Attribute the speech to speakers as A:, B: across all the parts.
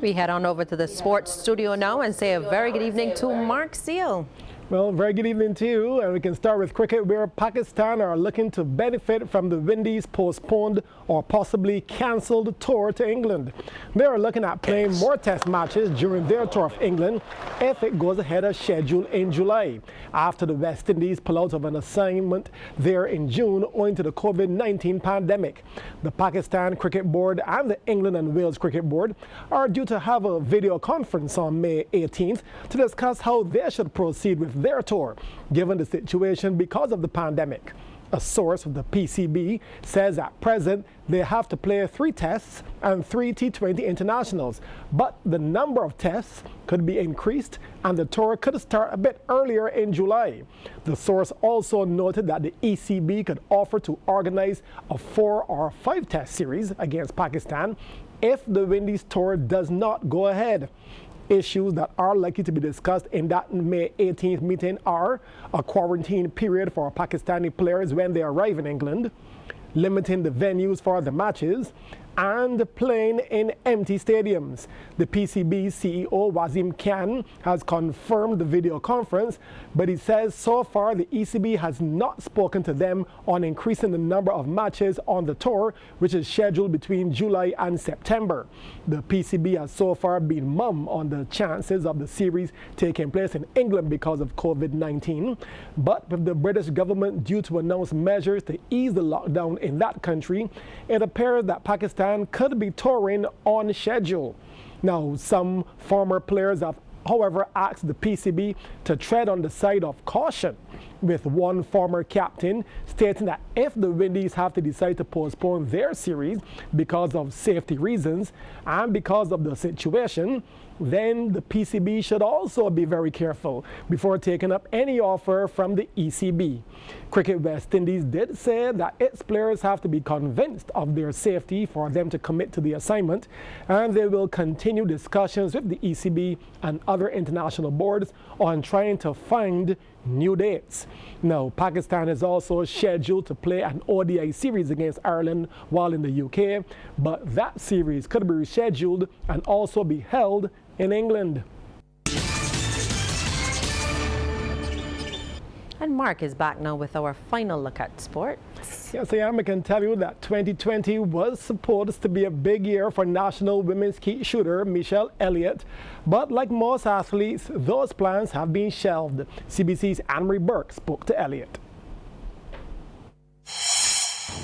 A: We head on over to the sports studio now and say a very good evening to Mark Seal.
B: Well, very good evening to you, and we can start with cricket, where Pakistan are looking to benefit from the Windies' postponed or possibly cancelled tour to England. They are looking at playing more test matches during their tour of England if it goes ahead as scheduled in July, after the West Indies pull out of an assignment there in June owing to the COVID-19 pandemic. The Pakistan Cricket Board and the England and Wales Cricket Board are due to have a video conference on May 18th to discuss how they should proceed with their tour, given the situation because of the pandemic. A source with the PCB says at present they have to play 3 tests and 3 T20 internationals, but the number of tests could be increased and the tour could start a bit earlier in July. The source also noted that the ECB could offer to organize a 4 or 5 test series against Pakistan if the Windies tour does not go ahead. Issues that are likely to be discussed in that May 18th meeting are a quarantine period for Pakistani players when they arrive in England, limiting the venues for the matches, and playing in empty stadiums. The PCB CEO Wazim Khan has confirmed the video conference, but he says so far the ECB has not spoken to them on increasing the number of matches on the tour, which is scheduled between July and September. The PCB has so far been mum on the chances of the series taking place in England because of COVID-19, but with the British government due to announce measures to ease the lockdown in that country, it appears that Pakistan could be touring on schedule. Now, some former players have, however, asked the PCB to tread on the side of caution, with one former captain stating that if the Windies have to decide to postpone their series because of safety reasons and because of the situation, then the PCB should also be very careful before taking up any offer from the ECB. Cricket West Indies did say that its players have to be convinced of their safety for them to commit to the assignment, and they will continue discussions with the ECB and other international boards on trying to find new dates. Now, Pakistan is also scheduled to play an ODI series against Ireland while in the UK, but that series could be rescheduled and also be held in England.
A: And Mark is back now with our final look at sports.
B: Yes, I am. I can tell you that 2020 was supposed to be a big year for national women's skeet shooter Michelle Elliott, but like most athletes, those plans have been shelved. CBC's Anne-Marie Burke spoke to Elliott.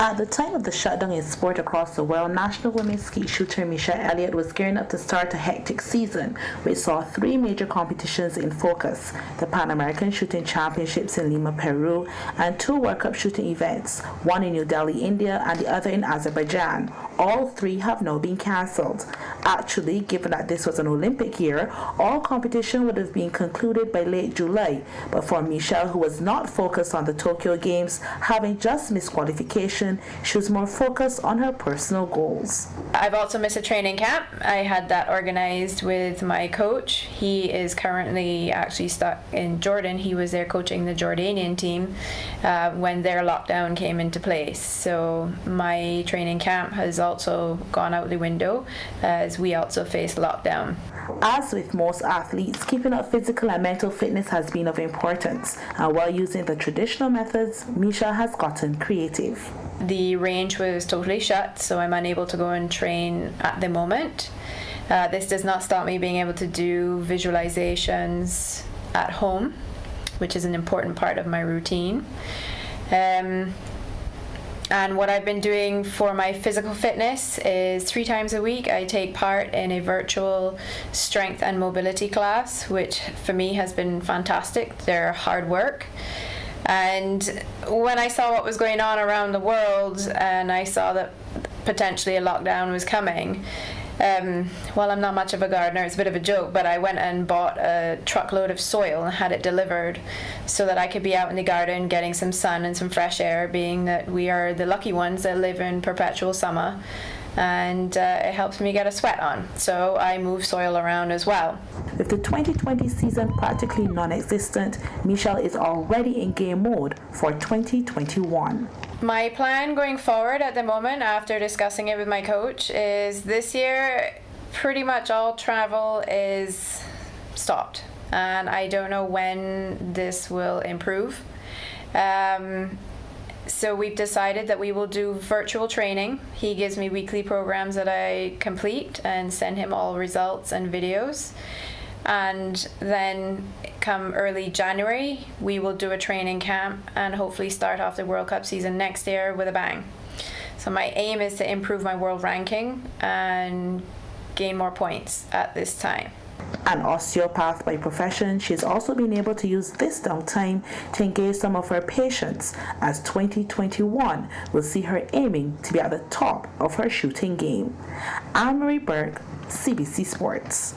C: At the time of the shutdown in sport across the world, national women's skeet shooter Michelle Elliott was gearing up to start a hectic season, which saw 3 major competitions in focus: the Pan American Shooting Championships in Lima, Peru, and 2 World Cup shooting events, one in New Delhi, India, and the other in Azerbaijan. All 3 have now been cancelled. Actually, given that this was an Olympic year, all competition would have been concluded by late July, but for Michelle, who was not focused on the Tokyo Games, having just missed qualification, she was more focused on her personal goals.
D: I've also missed a training camp. I had that organized with my coach. He is currently actually stuck in Jordan. He was there coaching the Jordanian team when their lockdown came into place. So my training camp has also gone out the window as we also face lockdown.
C: As with most athletes, keeping up physical and mental fitness has been of importance, and while using the traditional methods, Misha has gotten creative.
D: The range was totally shut, so I'm unable to go and train at the moment. This does not stop me being able to do visualizations at home, which is an important part of my routine. And what I've been doing for my physical fitness is 3 times a week I take part in a virtual strength and mobility class, which for me has been fantastic. They're hard work. And when I saw what was going on around the world and I saw that potentially a lockdown was coming, well, I'm not much of a gardener, it's a bit of a joke, but I went and bought a truckload of soil and had it delivered so that I could be out in the garden getting some sun and some fresh air, being that we are the lucky ones that live in perpetual summer, and it helps me get a sweat on. So I move soil around as well.
C: With the 2020 season practically non-existent, Michelle is already in game mode for 2021.
D: My plan going forward at the moment, after discussing it with my coach, is this year pretty much all travel is stopped, and I don't know when this will improve. So we've decided that we will do virtual training. He gives me weekly programs that I complete and send him all results and videos. And then come early January, we will do a training camp and hopefully start off the World Cup season next year with a bang. So my aim is to improve my world ranking and gain more points at this time.
C: An osteopath by profession, she's also been able to use this downtime to engage some of her patients, as 2021 will see her aiming to be at the top of her shooting game. Anne-Marie Burke, CBC Sports.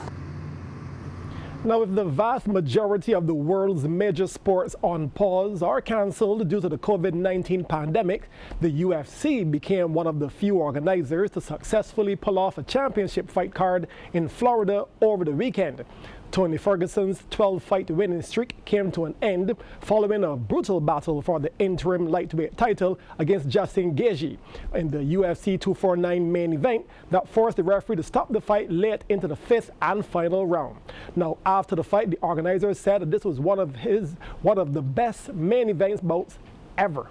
B: Now, with the vast majority of the world's major sports on pause or cancelled due to the COVID-19 pandemic, the UFC became one of the few organizers to successfully pull off a championship fight card in Florida over the weekend. Tony Ferguson's 12-fight winning streak came to an end following a brutal battle for the interim lightweight title against Justin Gaethje in the UFC 249 main event that forced the referee to stop the fight late into the fifth and final round. Now, after the fight, the organizers said that this was one of the best main events bouts ever.